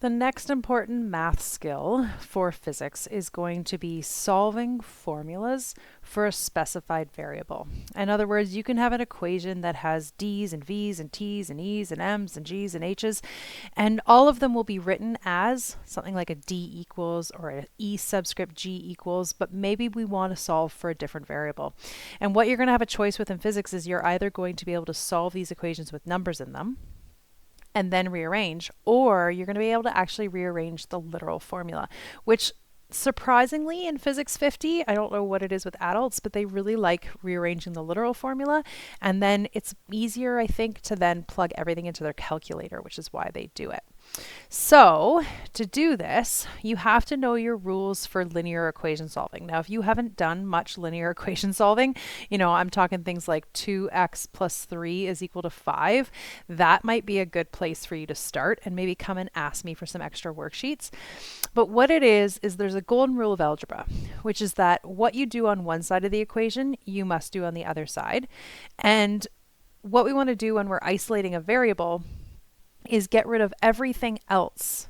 The next important math skill for physics is going to be solving formulas for a specified variable. In other words, you can have an equation that has D's and V's and T's and E's and M's and G's and H's, and all of them will be written as something like a D equals or an E subscript G equals, but maybe we want to solve for a different variable. And what you're going to have a choice with in physics is you're either going to be able to solve these equations with numbers in them, and then rearrange, or you're going to be able to actually rearrange the literal formula, which surprisingly in Physics 50, I don't know what it is with adults, but they really like rearranging the literal formula. And then it's easier, I think, to then plug everything into their calculator, which is why they do it. So to do this, you have to know your rules for linear equation solving. Now, if you haven't done much linear equation solving, I'm talking things like 2x plus 3 is equal to 5. That might be a good place for you to start and maybe come and ask me for some extra worksheets. But what it is there's a golden rule of algebra, which is that what you do on one side of the equation, you must do on the other side. And what we want to do when we're isolating a variable is get rid of everything else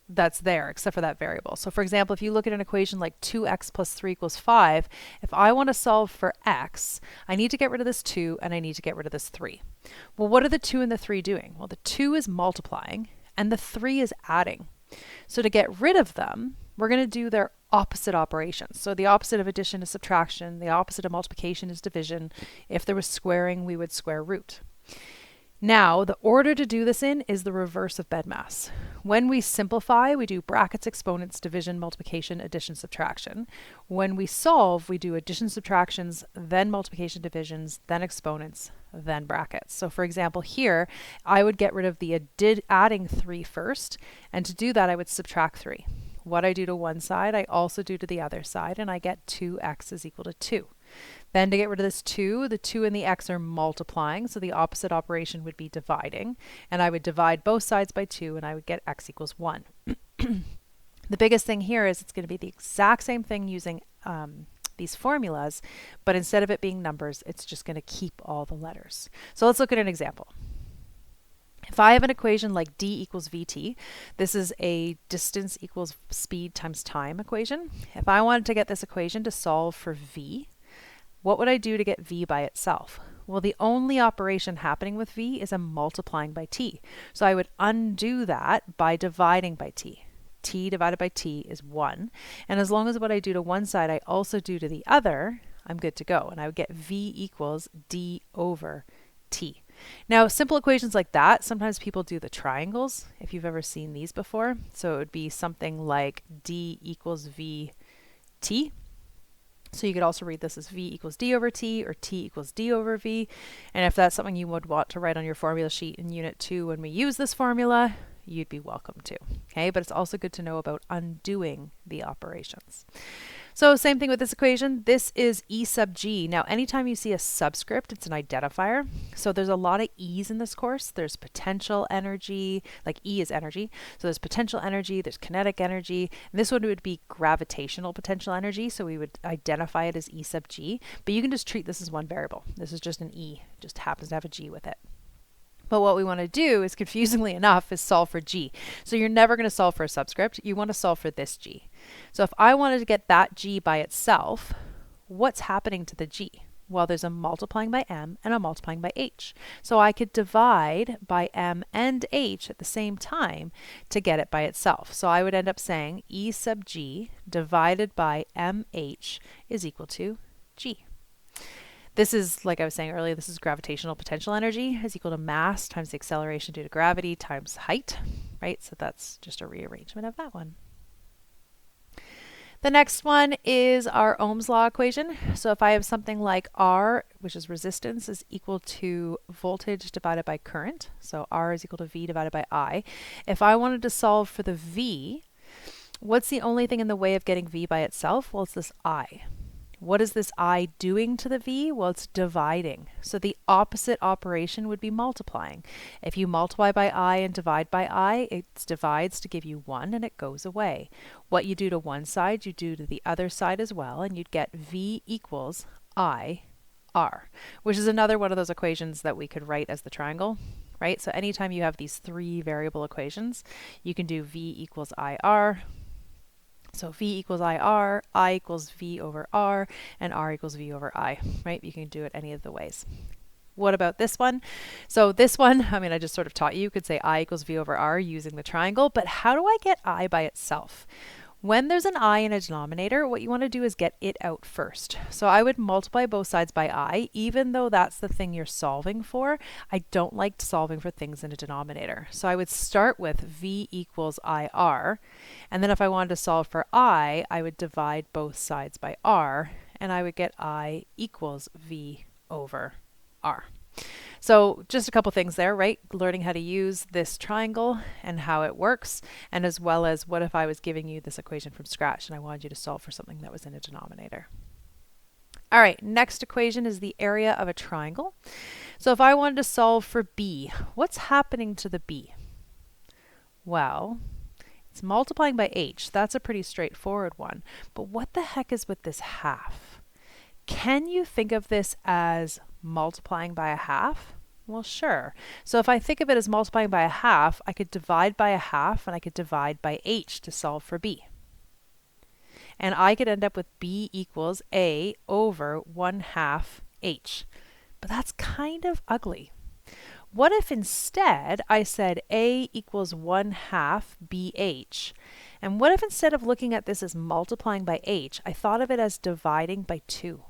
that's there except for that variable. So for example, if you look at an equation like 2x plus 3 equals 5, if I want to solve for x, I need to get rid of this 2 and I need to get rid of this 3. Well, what are the 2 and the 3 doing? Well, the 2 is multiplying and the 3 is adding. So to get rid of them, we're going to do their opposite operations. So the opposite of addition is subtraction. The opposite of multiplication is division. If there was squaring, we would square root. Now, the order to do this in is the reverse of BEDMAS. When we simplify, we do brackets, exponents, division, multiplication, addition, subtraction. When we solve, we do addition, subtractions, then multiplication, divisions, then exponents, then brackets. So for example, here, I would get rid of the adding 3 first, and to do that, I would subtract 3. What I do to one side, I also do to the other side, and I get 2x is equal to 2. Then to get rid of this 2, the 2 and the x are multiplying, so the opposite operation would be dividing. And I would divide both sides by 2, and I would get x equals 1. The biggest thing here is it's going to be the exact same thing using these formulas, but instead of it being numbers, it's just going to keep all the letters. So let's look at an example. If I have an equation like d equals vt, this is a distance equals speed times time equation. If I wanted to get this equation to solve for v, what would I do to get v by itself? Well, the only operation happening with v is a multiplying by t. So I would undo that by dividing by t. T divided by t is 1. And as long as what I do to one side I also do to the other, I'm good to go. And I would get v equals d over t. Now, simple equations like that, sometimes people do the triangles, if you've ever seen these before. So it would be something like d equals vt. So you could also read this as v equals d over t or t equals d over v. And if that's something you would want to write on your formula sheet in Unit 2 when we use this formula, you'd be welcome to. Okay, but it's also good to know about undoing the operations. So same thing with this equation. This is E sub g. Now, anytime you see a subscript, it's an identifier. So there's a lot of E's in this course. There's potential energy, like E is energy. So there's potential energy, there's kinetic energy. And this one would be gravitational potential energy. So we would identify it as E sub g. But you can just treat this as one variable. This is just an E, just happens to have a g with it. But what we want to do is, confusingly enough, is solve for g. So you're never going to solve for a subscript. You want to solve for this g. So if I wanted to get that g by itself, what's happening to the g? Well, there's a multiplying by m and a multiplying by h. So I could divide by m and h at the same time to get it by itself. So I would end up saying E sub g divided by mh is equal to g. This is, like I was saying earlier, this is gravitational potential energy is equal to mass times the acceleration due to gravity times height, right? So that's just a rearrangement of that one. The next one is our Ohm's law equation. So if I have something like R, which is resistance, is equal to voltage divided by current. So R is equal to V divided by I. If I wanted to solve for the V, what's the only thing in the way of getting V by itself? Well, it's this I. What is this I doing to the V? Well, it's dividing. So the opposite operation would be multiplying. If you multiply by I and divide by I, it divides to give you 1 and it goes away. What you do to one side, you do to the other side as well, and you'd get V equals I R, which is another one of those equations that we could write as the triangle. right? So anytime you have these three variable equations, you can do v equals IR. So v equals IR, I equals v over r, and r equals v over I, right? You can do it any of the ways. What about this one? So this one, I mean, I just sort of taught you, you could say I equals v over r using the triangle, but how do I get I by itself? When there's an I in a denominator, what you want to do is get it out first. So I would multiply both sides by I, even though that's the thing you're solving for. I don't like solving for things in a denominator. So I would start with v equals IR, and then if I wanted to solve for I would divide both sides by r, and I would get I equals v over r. So just a couple things there, right? Learning how to use this triangle and how it works, and as well as what if I was giving you this equation from scratch and I wanted you to solve for something that was in a denominator. All right, next equation is the area of a triangle. So if I wanted to solve for b, what's happening to the b? Well, it's multiplying by h. That's a pretty straightforward one. But what the heck is with this half? Can you think of this as multiplying by a half? Well, sure. So if I think of it as multiplying by a half, I could divide by a half and I could divide by h to solve for b. And I could end up with b equals a over 1/2 h. But that's kind of ugly. What if instead I said a equals 1/2 bh? And what if instead of looking at this as multiplying by h, I thought of it as dividing by 2?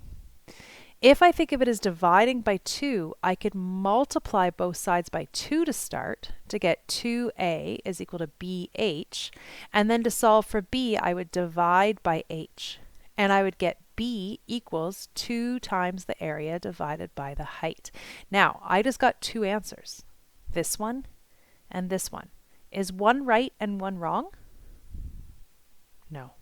If I think of it as dividing by 2, I could multiply both sides by 2 to start to get 2a is equal to bh. And then to solve for b, I would divide by h. And I would get b equals 2 times the area divided by the height. Now, I just got two answers. This one and this one. Is one right and one wrong? No.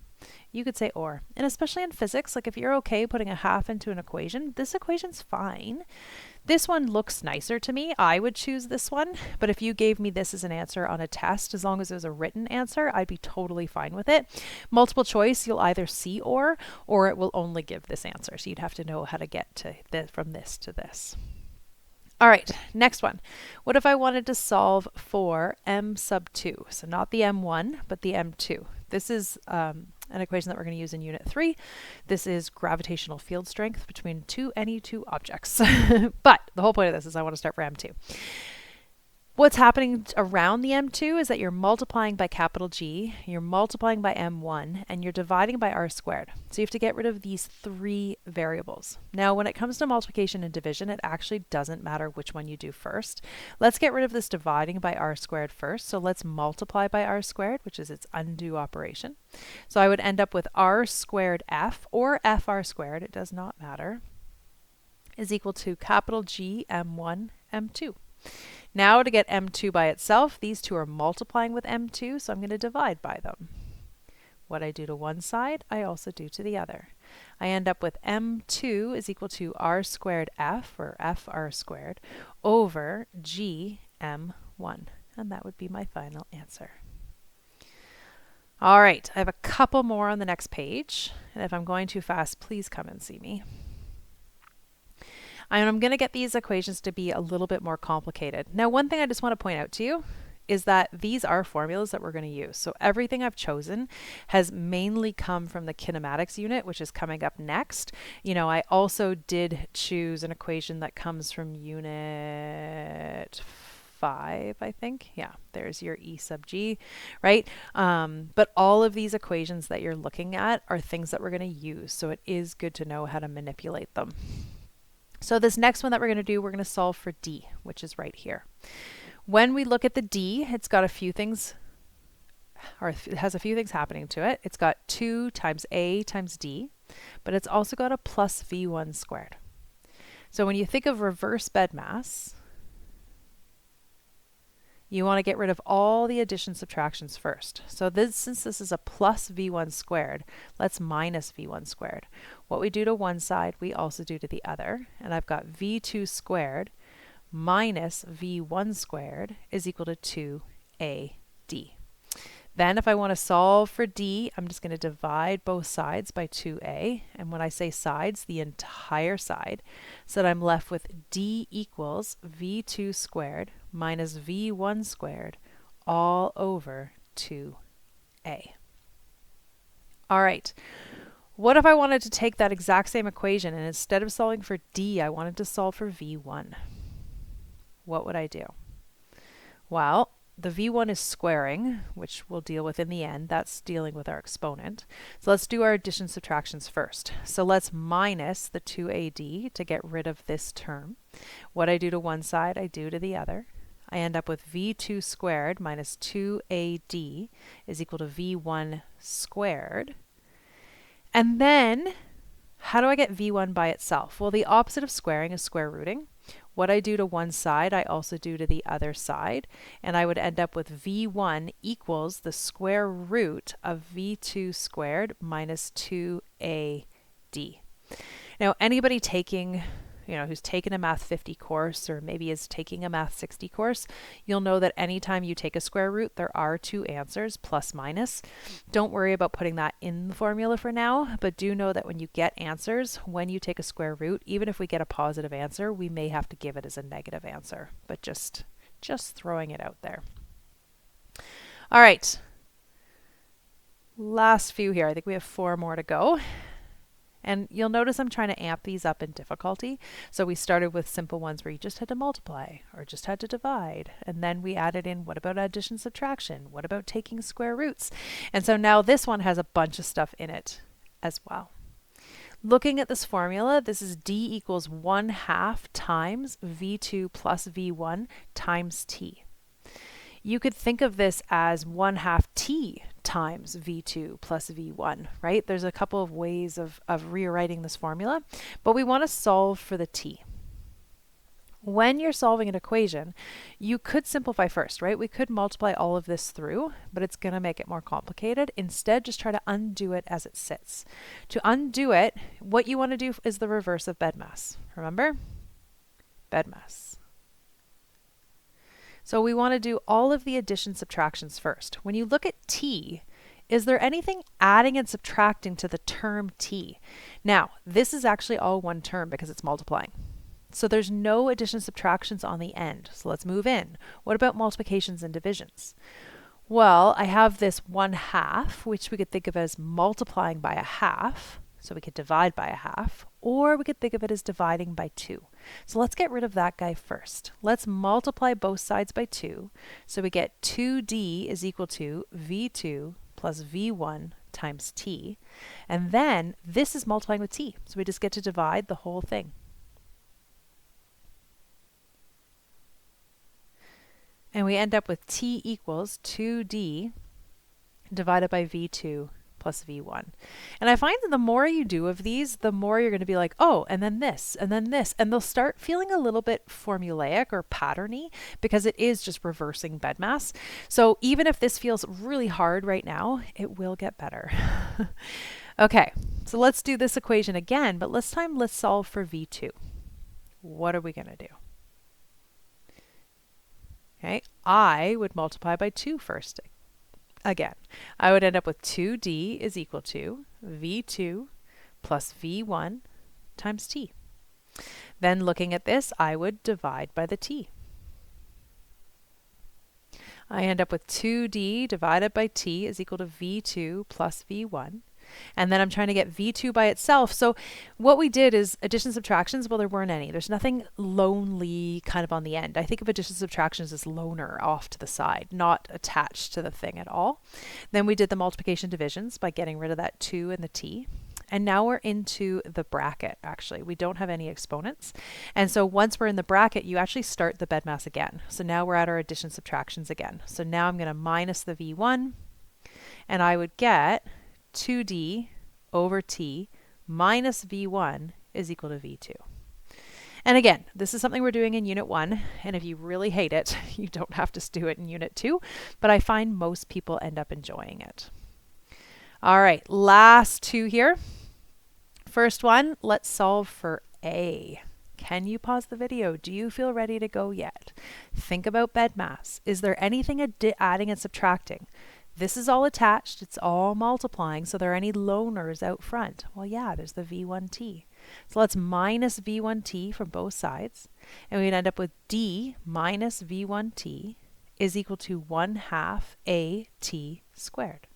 You could say or. And especially in physics, like if you're okay putting a half into an equation, this equation's fine. This one looks nicer to me. I would choose this one. But if you gave me this as an answer on a test, as long as it was a written answer, I'd be totally fine with it. Multiple choice, you'll either see or it will only give this answer. So you'd have to know how to get to from this to this. All right, next one. What if I wanted to solve for m sub 2? So not the m1, but the m2. This is an equation that we're going to use in Unit 3. This is gravitational field strength between any two objects. But the whole point of this is I want to start for m2. What's happening around the m2 is that you're multiplying by capital G, you're multiplying by m1, and you're dividing by r squared. So you have to get rid of these three variables. Now, when it comes to multiplication and division, it actually doesn't matter which one you do first. Let's get rid of this dividing by r squared first. So let's multiply by r squared, which is its undo operation. So I would end up with r squared f, or fr squared, it does not matter, is equal to capital G m1 m2. Now to get m2 by itself, these two are multiplying with m2, so I'm going to divide by them. What I do to one side, I also do to the other. I end up with m2 is equal to r squared f, or fr squared, over g m1. And that would be my final answer. All right, I have a couple more on the next page. And if I'm going too fast, please come and see me. And I'm going to get these equations to be a little bit more complicated. Now, one thing I just want to point out to you is that these are formulas that we're going to use. So everything I've chosen has mainly come from the kinematics unit, which is coming up next. You know, I also did choose an equation that comes from Unit 5, I think. Yeah, there's your E sub G, right? But all of these equations that you're looking at are things that we're going to use. So it is good to know how to manipulate them. So this next one that we're going to do, we're going to solve for D, which is right here. When we look at the D, it's got a few things, or it has a few things happening to it. It's got 2 times A times D, but it's also got a plus V1 squared. So when you think of reverse bed mass, you want to get rid of all the addition subtractions first. So since this is a plus V1 squared, let's minus V1 squared. What we do to one side, we also do to the other. And I've got V2 squared minus V1 squared is equal to 2AD. Then if I want to solve for d, I'm just going to divide both sides by 2a. And when I say sides, the entire side. So that I'm left with d equals v2 squared minus v1 squared all over 2a. All right. What if I wanted to take that exact same equation and instead of solving for d, I wanted to solve for v1? What would I do? Well, the v1 is squaring, which we'll deal with in the end. That's dealing with our exponent. So let's do our addition subtractions first. So let's minus the 2ad to get rid of this term. What I do to one side, I do to the other. I end up with v2 squared minus 2ad is equal to v1 squared. And then, how do I get v1 by itself? Well, the opposite of squaring is square rooting. What I do to one side, I also do to the other side. And I would end up with v1 equals the square root of v2 squared minus 2ad. Now, anybody taking, who's taken a Math 50 course or maybe is taking a Math 60 course, you'll know that anytime you take a square root, there are two answers, plus minus. Don't worry about putting that in the formula for now, but do know that when you get answers, when you take a square root, even if we get a positive answer, we may have to give it as a negative answer, but just throwing it out there. All right. Last few here. I think we have 4 more to go. And you'll notice I'm trying to amp these up in difficulty. So we started with simple ones where you just had to multiply or just had to divide. And then we added in, what about addition, subtraction? What about taking square roots? And so now this one has a bunch of stuff in it as well. Looking at this formula, this is d equals 1/2 times v2 plus v1 times t. You could think of this as 1/2 t times v2 plus v1, right? There's a couple of ways of rewriting this formula, but we want to solve for the t. When you're solving an equation, you could simplify first, right? We could multiply all of this through, but it's going to make it more complicated. Instead, just try to undo it as it sits. To undo it, what you want to do is the reverse of BEDMAS. Remember? BEDMAS. So we want to do all of the addition subtractions first. When you look at t, is there anything adding and subtracting to the term t? Now, this is actually all one term because it's multiplying. So there's no addition subtractions on the end. So let's move in. What about multiplications and divisions? Well, I have this 1/2, which we could think of as multiplying by 1/2. So we could divide by 1/2, or we could think of it as dividing by 2. So let's get rid of that guy first. Let's multiply both sides by 2. So we get 2d is equal to v2 plus v1 times t. And then this is multiplying with t. So we just get to divide the whole thing. And we end up with t equals 2d divided by v2 plus v1. And I find that the more you do of these, the more you're going to be like, oh, and then this, and then this. And they'll start feeling a little bit formulaic or patterny because it is just reversing BEDMAS. So even if this feels really hard right now, it will get better. Okay, so let's do this equation again, but let's solve for v2. What are we going to do? Okay, I would multiply by 2 first. Again, I would end up with 2d is equal to v2 plus v1 times t. Then looking at this, I would divide by the t. I end up with 2d divided by t is equal to v2 plus v1. And then I'm trying to get v2 by itself. So what we did is addition subtractions, well, there weren't any. There's nothing lonely kind of on the end. I think of addition subtractions as loner off to the side, not attached to the thing at all. Then we did the multiplication divisions by getting rid of that 2 and the t. And now we're into the bracket, actually. We don't have any exponents. And so once we're in the bracket, you actually start the BEDMAS again. So now we're at our addition subtractions again. So now I'm going to minus the v1, and I would get 2d over t minus v1 is equal to v2. And again, this is something we're doing in Unit 1, and if you really hate it, you don't have to do it in Unit 2, but I find most people end up enjoying it. All right, last 2 here. First one, let's solve for a. Can you pause the video? Do you feel ready to go yet? Think about BEDMAS. Is there anything adding and subtracting? This is all attached. It's all multiplying. So there are any loners out front? Well, yeah, there's the v1t. So let's minus v1t from both sides. And we'd end up with d minus v1t is equal to 1/2 at squared.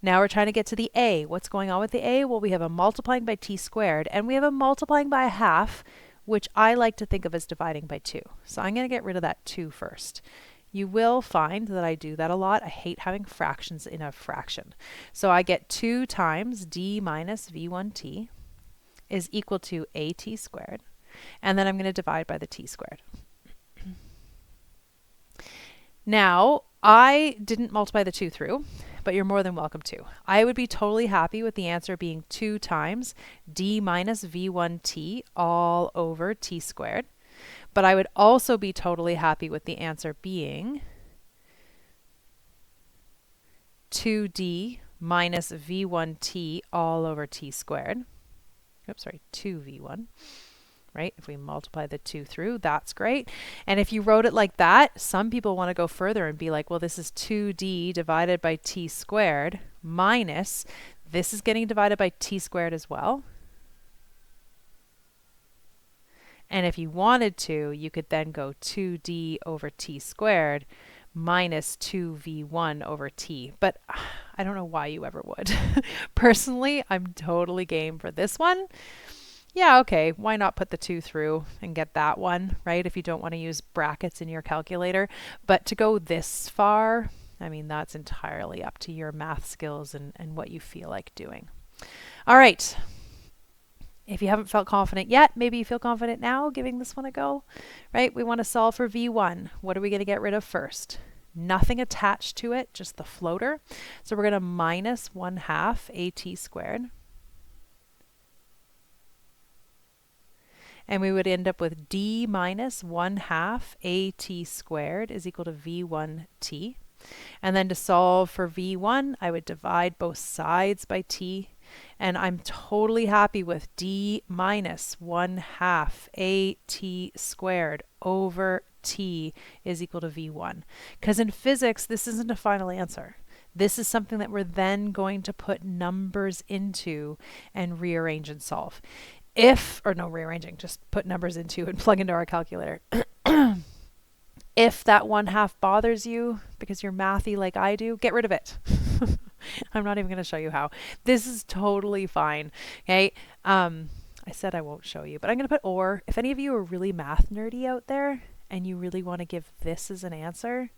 Now we're trying to get to the a. What's going on with the a? Well, we have a multiplying by t squared, and we have a multiplying by a half, which I like to think of as dividing by 2. So I'm going to get rid of that 2 first. You will find that I do that a lot. I hate having fractions in a fraction. So I get 2 times d minus v1t is equal to at squared. And then I'm going to divide by the t squared. Now, I didn't multiply the 2 through, but you're more than welcome to. I would be totally happy with the answer being 2 times d minus v1t all over t squared. But I would also be totally happy with the answer being 2d minus v1t all over t squared. Oops, sorry, 2v1. Right? If we multiply the 2 through, that's great. And if you wrote it like that, some people want to go further and be like, well, this is 2d divided by t squared minus, this is getting divided by t squared as well. And if you wanted to, you could then go 2d over t squared minus 2v1 over t. But I don't know why you ever would. Personally, I'm totally game for this one. Yeah, okay, why not put the 2 through and get that one, right? If you don't want to use brackets in your calculator. But to go this far, I mean, that's entirely up to your math skills and what you feel like doing. All right. If you haven't felt confident yet, maybe you feel confident now giving this one a go, right? We want to solve for v1. What are we going to get rid of first? Nothing attached to it, just the floater. So we're going to minus 1/2 at squared. And we would end up with d minus 1/2 at squared is equal to v1t. And then to solve for v1, I would divide both sides by t. And I'm totally happy with d minus 1/2 at squared over t is equal to v1. Because in physics, this isn't a final answer. This is something that we're then going to put numbers into and rearrange and solve. Rearranging, just put numbers into and plug into our calculator. If that 1/2 bothers you because you're mathy like I do, get rid of it. I'm not even going to show you how. This is totally fine. Okay. I said I won't show you, but I'm going to put or. If any of you are really math nerdy out there and you really want to give this as an answer,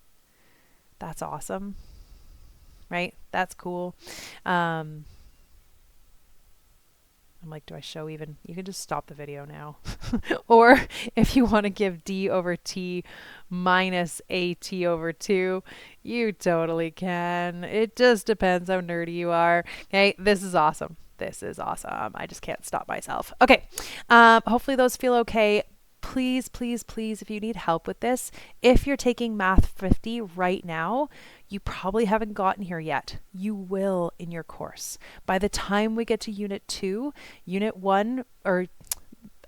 that's awesome. Right? That's cool. I'm like, do I show even? You can just stop the video now. Or if you want to give d over t minus at over 2, you totally can. It just depends how nerdy you are. Okay, this is awesome. This is awesome. I just can't stop myself. Okay, hopefully those feel okay. Please, please, please, if you need help with this, if you're taking Math 50 right now, you probably haven't gotten here yet. You will in your course. By the time we get to Unit 2, Unit 1, or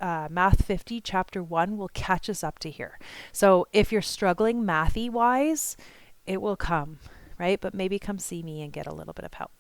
Math 50, Chapter 1 will catch us up to here. So if you're struggling mathy-wise, it will come, right? But maybe come see me and get a little bit of help.